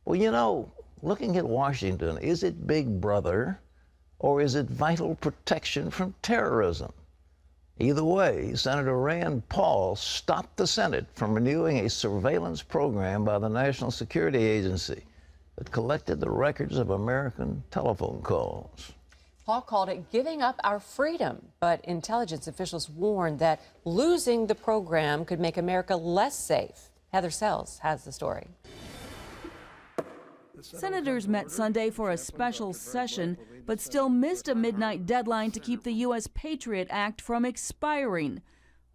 Well, you know, looking at Washington, is it Big Brother or is it vital protection from terrorism? Either way, Senator Rand Paul stopped the Senate from renewing a surveillance program by the National Security Agency that collected the records of American telephone calls. Paul called it giving up our freedom, but intelligence officials warned that losing the program could make America less safe. Heather Sells has the story. Senators met Sunday for a special session, but still missed a midnight deadline to keep the U.S. Patriot Act from expiring.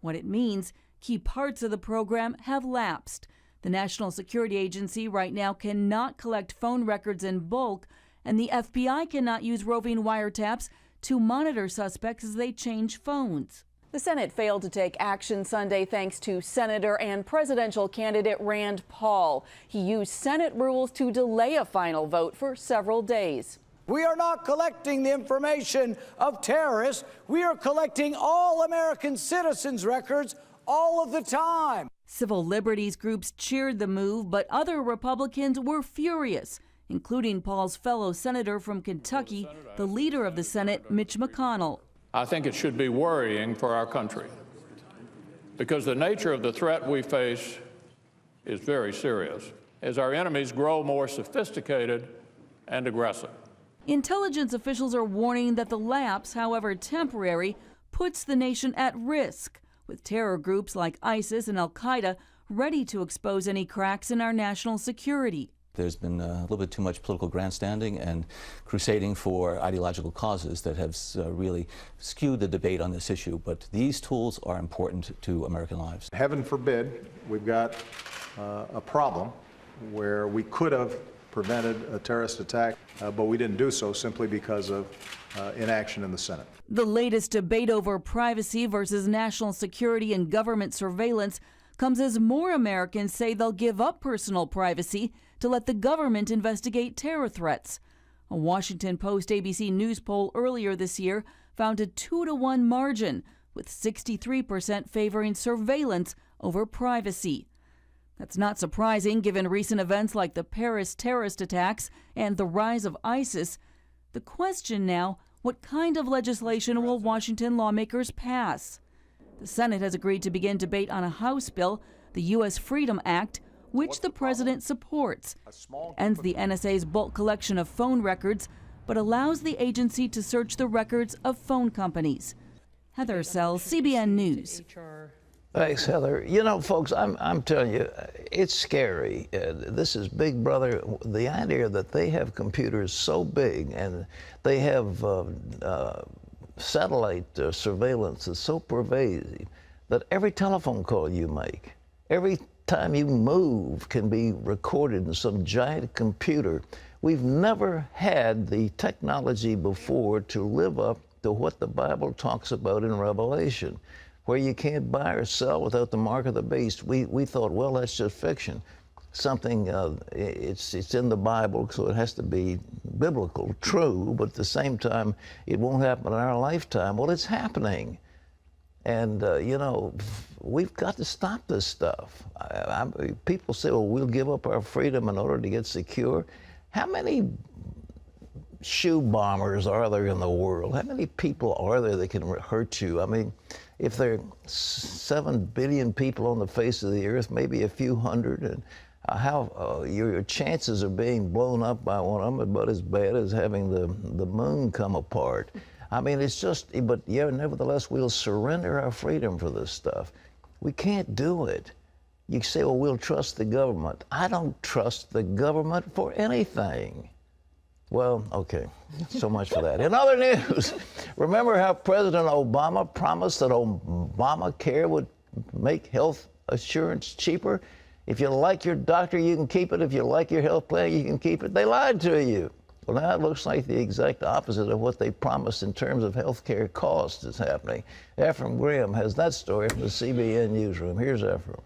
What it means, key parts of the program have lapsed. The National Security Agency right now cannot collect phone records in bulk, and the FBI cannot use roving wiretaps to monitor suspects as they change phones. The Senate failed to take action Sunday thanks to Senator and presidential candidate Rand Paul. He used Senate rules to delay a final vote for several days. We are not collecting the information of terrorists. We are collecting all American citizens' records all of the time. Civil liberties groups cheered the move, but other Republicans were furious, including Paul's fellow senator from Kentucky, the leader of the Senate, Mitch McConnell. I think it should be worrying for our country because the nature of the threat we face is very serious as our enemies grow more sophisticated and aggressive. Intelligence officials are warning that the lapse, however temporary, puts the nation at risk, with terror groups like ISIS and al-Qaeda ready to expose any cracks in our national security. There's been a little bit too much political grandstanding and crusading for ideological causes that have really skewed the debate on this issue. But these tools are important to American lives. Heaven forbid we've got a problem where we could have prevented a terrorist attack, but we didn't do so simply because of inaction in the Senate. The latest debate over privacy versus national security and government surveillance comes as more Americans say they'll give up personal privacy to let the government investigate terror threats. A Washington Post ABC News poll earlier this year found a 2-to-1 margin, with 63% favoring surveillance over privacy. That's not surprising given recent events like the Paris terrorist attacks and the rise of ISIS. The question now, what kind of legislation will Washington lawmakers pass? The Senate has agreed to begin debate on a House bill, the U.S. Freedom Act, which the president supports. It ends the NSA's bulk collection of phone records, but allows the agency to search the records of phone companies. Heather Sells, CBN News. Thanks, Heather. You know, folks, I'm telling you, it's scary. This is Big Brother. The idea that they have computers so big and they have satellite surveillance is so pervasive that every telephone call you make, every time you move can be recorded in some giant computer. We've never had the technology before to live up to what the Bible talks about in Revelation, where you can't buy or sell without the mark of the beast. We thought, well, that's just fiction. Something, it's in the Bible, so it has to be biblical, true, but at the same time, it won't happen in our lifetime. Well, it's happening. And, you know, we've got to stop this stuff. People say, well, we'll give up our freedom in order to get secure. How many shoe bombers are there in the world? How many people are there that can hurt you? I mean, if there are 7 billion people on the face of the earth, maybe a few hundred, and your chances of being blown up by one of them are about as bad as having the moon come apart. I mean, it's just, but yeah, nevertheless, we'll surrender our freedom for this stuff. We can't do it. You say, well, we'll trust the government. I don't trust the government for anything. Well, okay, so much for that. In other news, remember how President Obama promised that Obamacare would make health assurance cheaper? If you like your doctor, you can keep it. If you like your health plan, you can keep it. They lied to you. Well, now it looks like the exact opposite of what they promised in terms of health care costs is happening. Ephraim Graham has that story from the CBN newsroom. Here's Ephraim.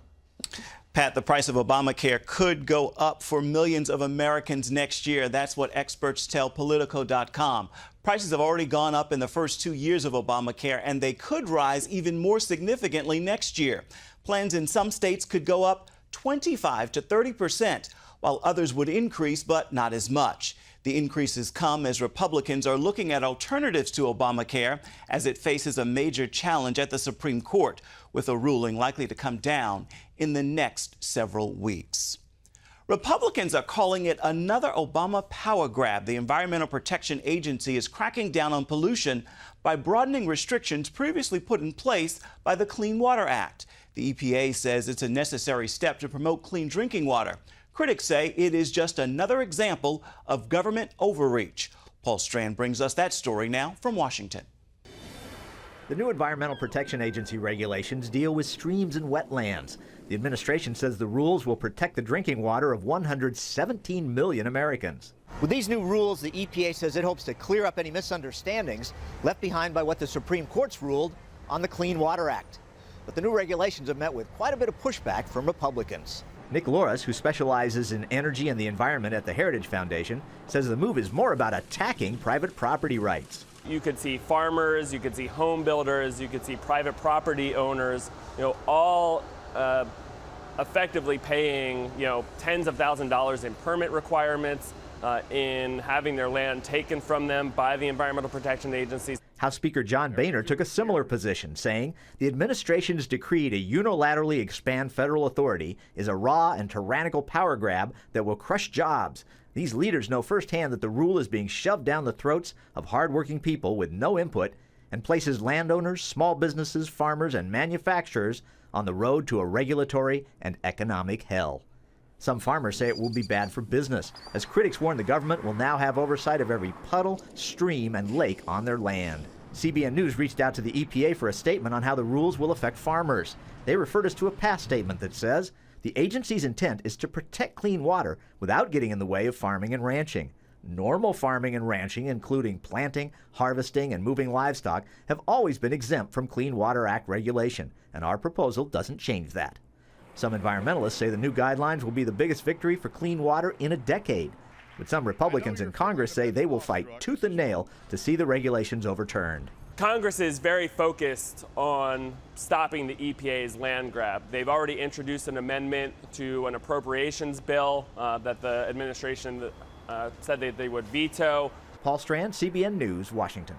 Pat, the price of Obamacare could go up for millions of Americans next year. That's what experts tell Politico.com. Prices have already gone up in the first 2 years of Obamacare, and they could rise even more significantly next year. Plans in some states could go up 25 to 30%. while others would increase, but not as much. The increases come as Republicans are looking at alternatives to Obamacare as it faces a major challenge at the Supreme Court, with a ruling likely to come down in the next several weeks. Republicans are calling it another Obama power grab. The Environmental Protection Agency is cracking down on pollution by broadening restrictions previously put in place by the Clean Water Act. The EPA says it's a necessary step to promote clean drinking water. Critics say it is just another example of government overreach. Paul Strand brings us that story now from Washington. The new Environmental Protection Agency regulations deal with streams and wetlands. The administration says the rules will protect the drinking water of 117 million Americans. With these new rules, the EPA says it hopes to clear up any misunderstandings left behind by what the Supreme Court's ruled on the Clean Water Act. But the new regulations have met with quite a bit of pushback from Republicans. Nick Loris, who specializes in energy and the environment at the Heritage Foundation, says the move is more about attacking private property rights. You could see farmers, you could see home builders, you could see private property owners, all effectively paying, tens of thousands of dollars in permit requirements, in having their land taken from them by the Environmental Protection Agencies. House Speaker John Boehner took a similar position, saying the administration's decree to unilaterally expand federal authority is a raw and tyrannical power grab that will crush jobs. These leaders know firsthand that the rule is being shoved down the throats of hardworking people with no input and places landowners, small businesses, farmers, and manufacturers on the road to a regulatory and economic hell. Some farmers say it will be bad for business, as critics warn the government will now have oversight of every puddle, stream, and lake on their land. CBN News reached out to the EPA for a statement on how the rules will affect farmers. They referred us to a past statement that says the agency's intent is to protect clean water without getting in the way of farming and ranching. Normal farming and ranching, including planting, harvesting, and moving livestock, have always been exempt from Clean Water Act regulation, and our proposal doesn't change that. Some environmentalists say the new guidelines will be the biggest victory for clean water in a decade. But some Republicans in Congress say they will fight tooth and nail to see the regulations overturned. Congress is very focused on stopping the EPA's land grab. They've already introduced an amendment to an appropriations bill that the administration said they would veto. Paul Strand, CBN News, Washington.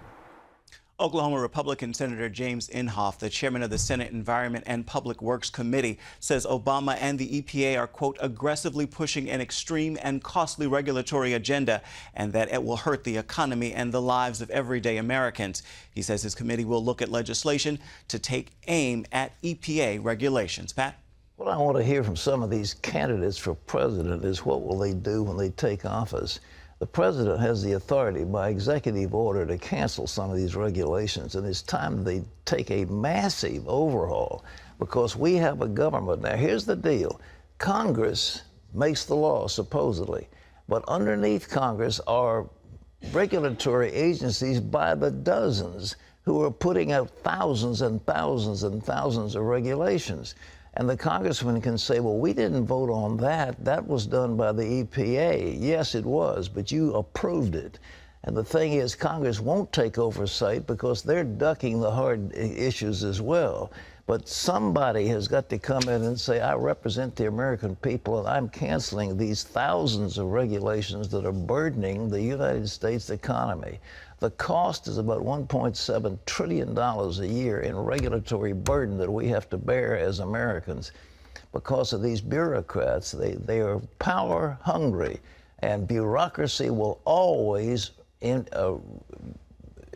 Oklahoma Republican Senator James Inhofe, the chairman of the Senate Environment and Public Works Committee, says Obama and the EPA are, quote, aggressively pushing an extreme and costly regulatory agenda, and that it will hurt the economy and the lives of everyday Americans. He says his committee will look at legislation to take aim at EPA regulations. Pat? What I want to hear from some of these candidates for president is what will they do when they take office. The president has the authority by executive order to cancel some of these regulations, and it's time they take a massive overhaul because we have a government. Now, here's the deal. Congress makes the law, supposedly, but underneath Congress are regulatory agencies by the dozens who are putting out thousands and thousands and thousands of regulations. And the congressman can say, well, we didn't vote on that. That was done by the EPA. Yes, it was, but you approved it. And the thing is, Congress won't take oversight because they're ducking the hard issues as well. But somebody has got to come in and say, I represent the American people, and I'm canceling these thousands of regulations that are burdening the United States economy. The cost is about $1.7 trillion a year in regulatory burden that we have to bear as Americans because of these bureaucrats. They are power hungry, and bureaucracy will always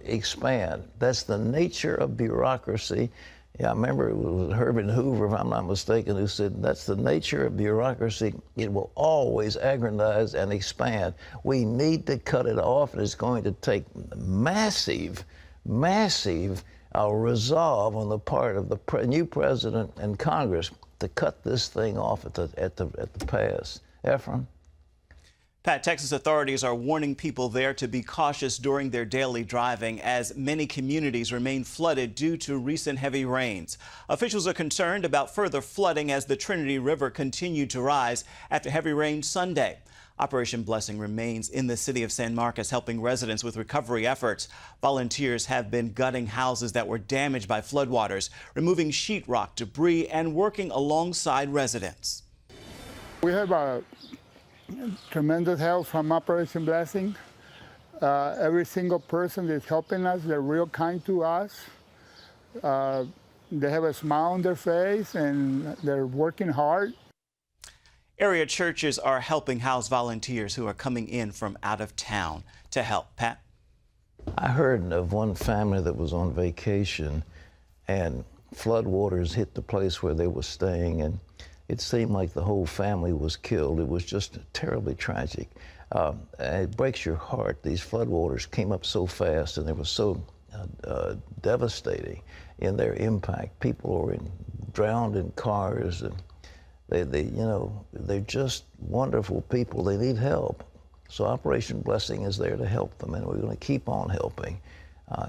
expand. That's the nature of bureaucracy. Yeah, I remember it was Herbert Hoover, if I'm not mistaken, who said that's the nature of bureaucracy. It will always aggrandize and expand. We need to cut it off, and it's going to take massive resolve on the part of the new president and Congress to cut this thing off at the pass. Efren? Pat, Texas authorities are warning people there to be cautious during their daily driving as many communities remain flooded due to recent heavy rains. Officials are concerned about further flooding as the Trinity River continued to rise after heavy rain Sunday. Operation Blessing remains in the city of San Marcos, helping residents with recovery efforts. Volunteers have been gutting houses that were damaged by floodwaters, removing sheetrock, debris, and working alongside residents. We had about tremendous help from Operation Blessing. Every single person that's helping us, they're real kind to us. They have a smile on their face and they're working hard. Area churches are helping house volunteers who are coming in from out of town to help. Pat? I heard of one family that was on vacation and floodwaters hit the place where they were staying, and it seemed like the whole family was killed. It was just terribly tragic. It breaks your heart. These floodwaters came up so fast and they were so devastating in their impact. People were drowned in cars, and they're just wonderful people. They need help. So Operation Blessing is there to help them, and we're going to keep on helping.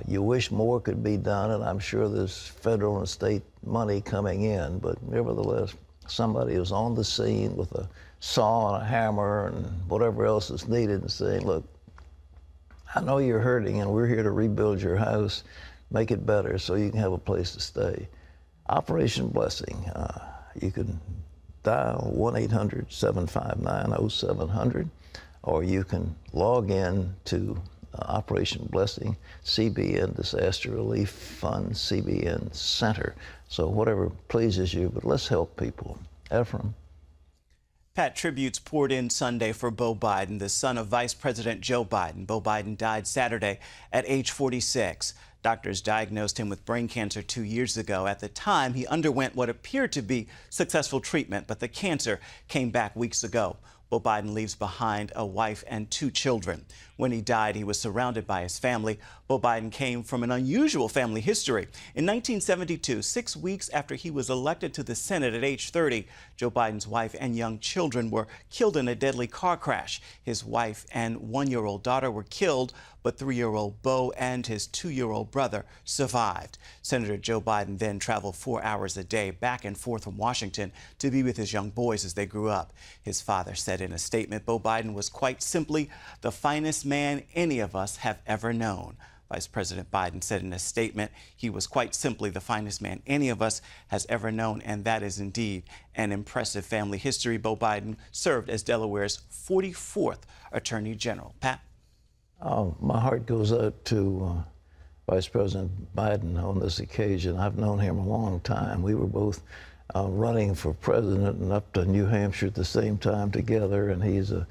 You wish more could be done, and I'm sure there's federal and state money coming in, but nevertheless, somebody is on the scene with a saw and a hammer and whatever else is needed and saying, look, I know you're hurting, and we're here to rebuild your house, make it better so you can have a place to stay. Operation Blessing, you can dial 1-800-759-0700, or you can log in to Operation Blessing, CBN Disaster Relief Fund, CBN Center. So whatever pleases you, but let's help people. Ephraim. Pat, tributes poured in Sunday for Beau Biden, the son of Vice President Joe Biden. Beau Biden died Saturday at age 46. Doctors diagnosed him with brain cancer 2 years ago. At the time, he underwent what appeared to be successful treatment, but the cancer came back weeks ago. Beau Biden leaves behind a wife and 2 children. When he died, he was surrounded by his family. Beau Biden came from an unusual family history. In 1972, 6 weeks after he was elected to the Senate at age 30, Joe Biden's wife and young children were killed in a deadly car crash. His wife and 1-year-old daughter were killed, but 3-year-old Beau and his 2-year-old brother survived. Senator Joe Biden then traveled 4 hours a day back and forth from Washington to be with his young boys as they grew up. His father said in a statement, Beau Biden was quite simply the finest man any of us have ever known. Vice President Biden said in a statement, he was quite simply the finest man any of us has ever known, and that is indeed an impressive family history. Beau Biden served as Delaware's 44th Attorney General. Pat? Oh, my heart goes out to Vice President Biden on this occasion. I've known him a long time. We were both running for president and up to New Hampshire at the same time together, and he's a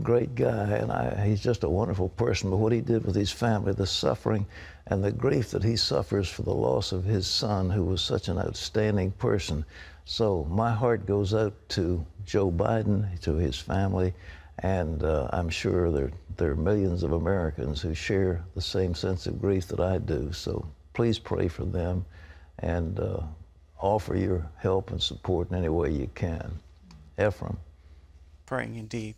great guy, and he's just a wonderful person. But what he did with his family, the suffering and the grief that he suffers for the loss of his son, who was such an outstanding person. So my heart goes out to Joe Biden, to his family, and I'm sure there are millions of Americans who share the same sense of grief that I do. So please pray for them and offer your help and support in any way you can. Ephraim. Praying indeed.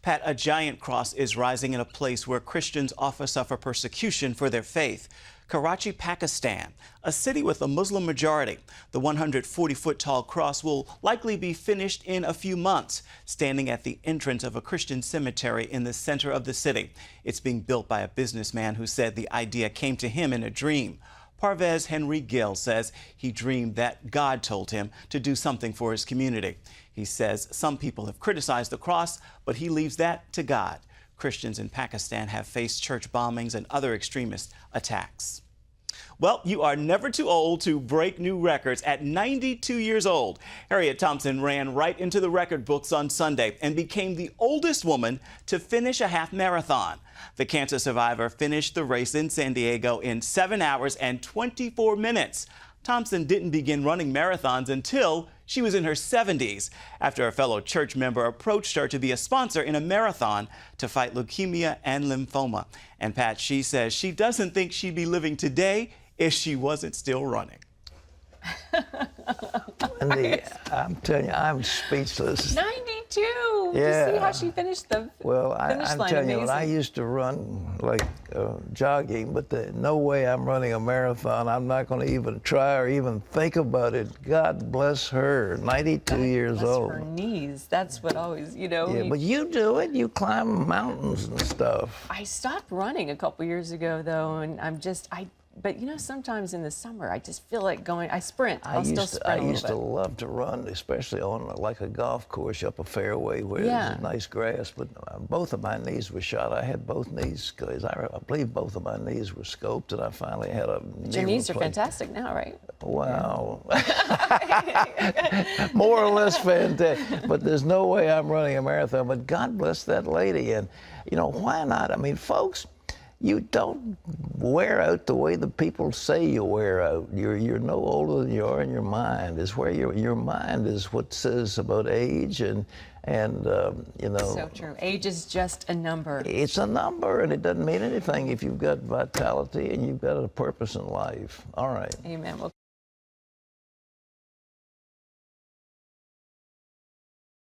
Pat, a giant cross is rising in a place where Christians often suffer persecution for their faith. Karachi, Pakistan, a city with a Muslim majority. The 140-foot-tall cross will likely be finished in a few months, standing at the entrance of a Christian cemetery in the center of the city. It's being built by a businessman who said the idea came to him in a dream. Paves Henry Gill says he dreamed that God told him to do something for his community. He says some people have criticized the cross, but he leaves that to God. Christians in Pakistan have faced church bombings and other extremist attacks. Well, you are never too old to break new records. At 92 years old, Harriet Thompson ran right into the record books on Sunday and became the oldest woman to finish a half marathon. The cancer survivor finished the race in San Diego in 7 hours and 24 minutes. Thompson didn't begin running marathons until she was in her 70s, after a fellow church member approached her to be a sponsor in a marathon to fight leukemia and lymphoma. And Pat, she says she doesn't think she'd be living today if she wasn't still running. Andy, I'm telling you, I'm speechless. 92. Yeah. Did you see how she finished the finish I'm line? telling you, Amazing. when I used to run like jogging, but no way I'm running a marathon. I'm not going to even try or even think about it. God bless her, 92 years old. Her knees. That's what always, Yeah, but you do it. You climb mountains and stuff. I stopped running a couple years ago, though, and But you know, sometimes in the summer, I just feel like going. I sprint. I'll still sprint I a little used to bit. love to run, especially on like a golf course up a fairway where Yeah. there's nice grass. But both of my knees were shot. I had both knees. I believe both of my knees were scoped, and I finally had a knee Your knees are replacement. fantastic now, right? Wow. More or less fantastic. But there's no way I'm running a marathon. But God bless that lady. And, you know, why not? I mean, folks, you don't wear out the way the people say you wear out. You're no older than you are in your mind. It's where your mind is what says about age and you know. So true. Age is just a number. It's a number, and it doesn't mean anything if you've got vitality and you've got a purpose in life. All right. Amen. Well,